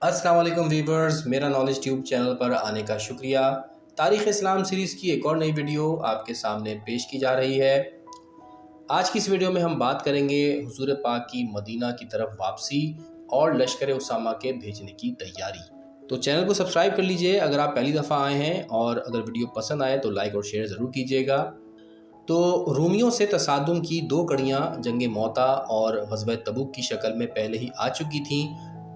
अस्सलाम वालेकुम व्यूवर्स, मेरा नॉलेज ट्यूब चैनल पर आने का शुक्रिया। तारीख़ इस्लाम सीरीज़ की एक और नई वीडियो आपके सामने पेश की जा रही है। आज की इस वीडियो में हम बात करेंगे हुजूर पाक की मदीना की तरफ वापसी और लश्कर उसामा के भेजने की तैयारी। तो चैनल को सब्सक्राइब कर लीजिए अगर आप पहली दफ़ा आए हैं, और अगर वीडियो पसंद आए तो लाइक और शेयर ज़रूर कीजिएगा। तो रूमियों से तसादुम की दो कड़ियाँ जंग मौता और ग़ज़वा तबूक की शक्ल में पहले ही आ चुकी थीं।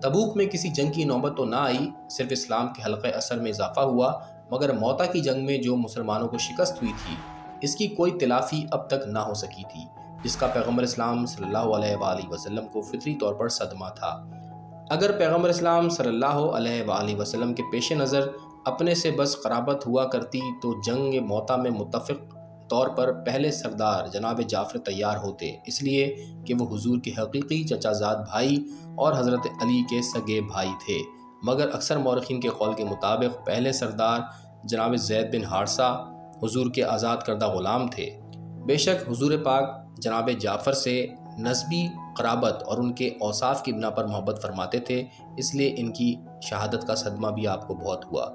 तबूक में किसी जंग की नौबत तो ना आई, सिर्फ इस्लाम के हल्क़े असर में इजाफ़ा हुआ, मगर मौता की जंग में जो मुसलमानों को शिकस्त हुई थी इसकी कोई तिलाफ़ी अब तक ना हो सकी थी, जिसका पैगम्बर इस्लाम सल्लल्लाहु अलैहि वसल्लम को फितरी तौर पर सदमा था। अगर पैगम्बर इस्लाम सल्लल्लाहु अलैहि वसल्लम के पेश नज़र अपने से बस क़राबत हुआ करती तो जंग मौता में मुत्तफ़िक़ तौर पर पहले सरदार जनाब जाफ़र तैयार होते, इसलिए कि वो हुजूर के हकीकी चचाज़ाद भाई और हज़रत अली के सगे भाई थे। मगर अक्सर मौरख़ीन के कौल के मुताबिक पहले सरदार जनाब ज़ैद बिन हारसा हुजूर के आज़ाद करदा ग़ुलाम थे। बेशक हुजूर पाक जनाब जाफ़र से नस्बी क़राबत और उनके औसाफ़ की बिना पर मोहब्बत फरमाते थे, इसलिए इनकी शहादत का सदमा भी आपको बहुत हुआ।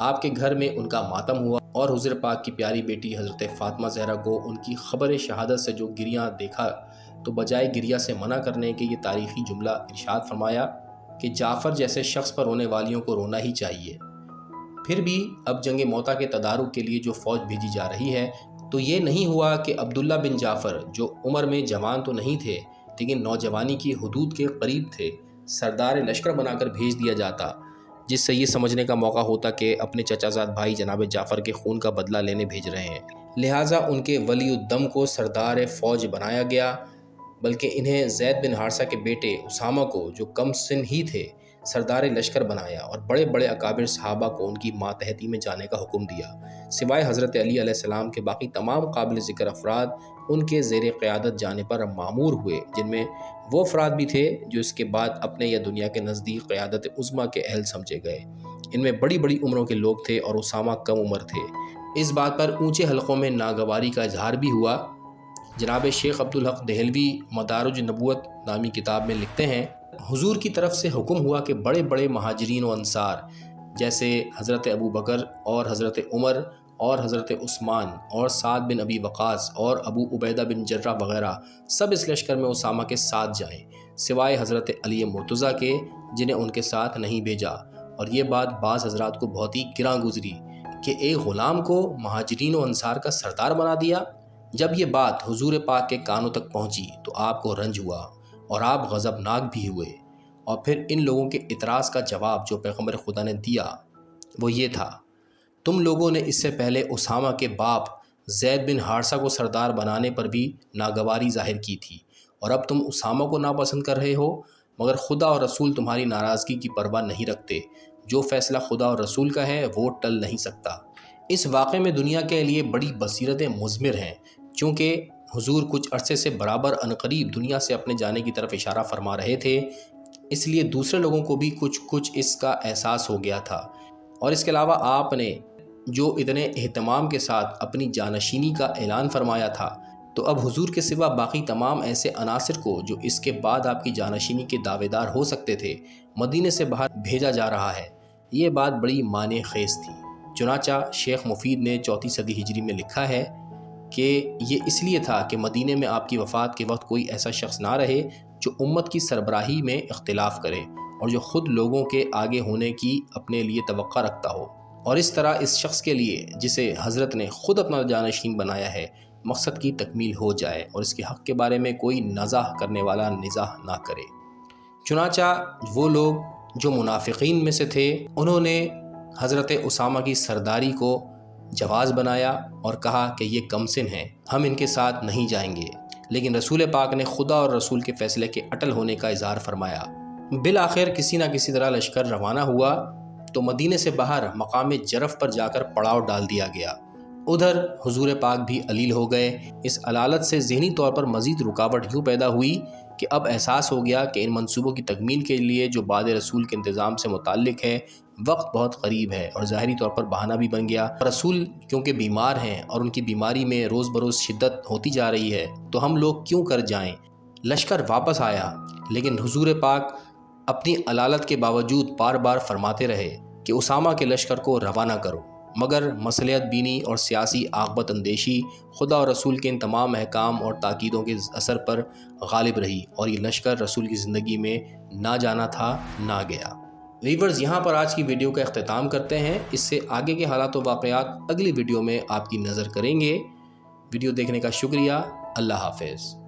आपके घर में उनका मातम हुआ और हुज़ूर पाक की प्यारी बेटी हज़रत फ़ातिमा ज़हरा को उनकी ख़बर शहादत से जो गिरिया देखा, तो बजाय गिरिया से मना करने के ये तारीख़ी जुमला इरशाद फरमाया कि जाफ़र जैसे शख्स पर रोने वालियों को रोना ही चाहिए। फिर भी अब जंग मौता के तदारुक के लिए जो फ़ौज भेजी जा रही है, तो ये नहीं हुआ कि अब्दुल्ला बिन जाफ़र, जो उम्र में जवान तो नहीं थे लेकिन नौजवानी की हदूद के करीब थे, सरदार लश्कर बनाकर भेज दिया जाता, जिससे ये समझने का मौका होता कि अपने चचाज़ाद भाई जनाब जाफ़र के खून का बदला लेने भेज रहे हैं। लिहाजा उनके वलीउद्दम को सरदार फ़ौज बनाया गया, बल्कि इन्हें ज़ैद बिन हारसा के बेटे उसामा को, जो कम सिन ही थे, सरदार लश्कर बनाया और बड़े बड़े अकाबिर सहाबा को उनकी मातहती में जाने का हुक्म दिया। सिवाय हज़रत अली अलैहिस्सलाम के बाकी तमाम काबिल ज़िक्र अफराद उनके ज़ेर क़यादत जाने पर मामूर हुए, जिनमें वो अफराद भी थे जो इसके बाद अपने या दुनिया के नज़दीक क़यादत उज़्मा के अहल समझे गए। इनमें बड़ी बड़ी उम्रों के लोग थे और उसामा कम उम्र थे। इस बात पर ऊँचे हलक़ों में नागवारी का इजहार भी हुआ। जनाब शेख अब्दुल हक दहलवी मदारुज नबूवत नामी किताब में लिखते हैं, हुजूर की तरफ से हुक्म हुआ कि बड़े बड़े महाजिरीन व अंसार जैसे हज़रत अबू बकर और हज़रत उमर और हज़रत उस्मान और साद बिन अबी वक़ास और अबू उबैदा बिन जर्रा वग़ैरह सब इस लश्कर में उसामा के साथ जाएं, सिवाय हज़रत अली मुर्तज़ा के, जिन्हें उनके साथ नहीं भेजा। और ये बात बाज़ हज़रात को बहुत ही गिरां गुज़री कि एक ग़ुलाम को महाजिरीन व अंसार का सरदार बना दिया। जब ये बात हुजूर पाक के कानों तक पहुँची तो आपको रंज हुआ और आप गज़बनाक भी हुए। और फिर इन लोगों के इतराज़ का जवाब जो पैगम्बर खुदा ने दिया वो ये था, तुम लोगों ने इससे पहले उसामा के बाप ज़ैद बिन हारसा को सरदार बनाने पर भी नागवारी ज़ाहिर की थी, और अब तुम उसामा को नापसंद कर रहे हो, मगर खुदा और रसूल तुम्हारी नाराज़गी की परवाह नहीं रखते। जो फ़ैसला खुदा और रसूल का है वो टल नहीं सकता। इस वाक़े में दुनिया के लिए बड़ी बसीरतें मुज़मिर हैं, चूँकि हुजूर कुछ अरसे से बराबर अनकरीब दुनिया से अपने जाने की तरफ इशारा फरमा रहे थे, इसलिए दूसरे लोगों को भी कुछ कुछ इसका एहसास हो गया था। और इसके अलावा आपने जो इतने एहतमाम के साथ अपनी जानशीनी का ऐलान फरमाया था, तो अब हुजूर के सिवा बाकी तमाम ऐसे अनासिर को जो इसके बाद आपकी जानशीनी के दावेदार हो सकते थे, मदीने से बाहर भेजा जा रहा है। ये बात बड़ी माने खेज़ थी। चुनाचा शेख मुफीद ने 4वीं सदी हिजरी में लिखा है कि ये इसलिए था कि मदीने में आपकी वफ़ात के वक्त कोई ऐसा शख्स ना रहे जो उम्मत की सरबराही में इख्तिलाफ़ करे और जो ख़ुद लोगों के आगे होने की अपने लिए तवक्का रखता हो, और इस तरह इस शख्स के लिए जिसे हज़रत ने ख़ुद अपना जानशीन बनाया है मकसद की तकमील हो जाए और इसके हक़ के बारे में कोई नज़ाह करने वाला निज़ाह ना करे। चुनाचा वो लोग जो मुनाफिकीन में से थे, उन्होंने हज़रत उसामा की सरदारी को जवाज़ बनाया और कहा कि ये कमसिन हैं, हम इनके साथ नहीं जाएंगे। लेकिन रसूल पाक ने खुदा और रसूल के फ़ैसले के अटल होने का इज़हार फरमाया। बिल आखिर किसी न किसी तरह लश्कर रवाना हुआ तो मदीने से बाहर मकाम जरफ़ पर जाकर पड़ाव डाल दिया गया। उधर हुजूर पाक भी अलील हो गए। इस अलालत से ज़हनी तौर पर मज़ीद रुकावट यूँ पैदा हुई कि अब एहसास हो गया कि इन मंसूबों की तकमील के लिए जो बाद रसूल के इंतज़ाम से मुताल्लिक़ है वक्त बहुत करीब है, और ज़ाहिरी तौर पर बहाना भी बन गया। रसूल क्योंकि बीमार हैं और उनकी बीमारी में रोज़ बरोज़ शिद्दत होती जा रही है, तो हम लोग क्यों कर जाएं। लश्कर वापस आया, लेकिन हुजूर पाक اپنی علالت کے باوجود بار بار فرماتے رہے کہ اسامہ کے لشکر کو روانہ کرو، مگر مصلحت بینی اور سیاسی عاقبت اندیشی خدا اور رسول کے ان تمام احکام اور تاکیدوں کے اثر پر غالب رہی اور یہ لشکر رسول کی زندگی میں نہ جانا تھا نہ گیا۔ ویورز، یہاں پر آج کی ویڈیو کا اختتام کرتے ہیں۔ اس سے آگے کے حالات و واقعات اگلی ویڈیو میں آپ کی نظر کریں گے۔ ویڈیو دیکھنے کا شکریہ۔ اللہ حافظ۔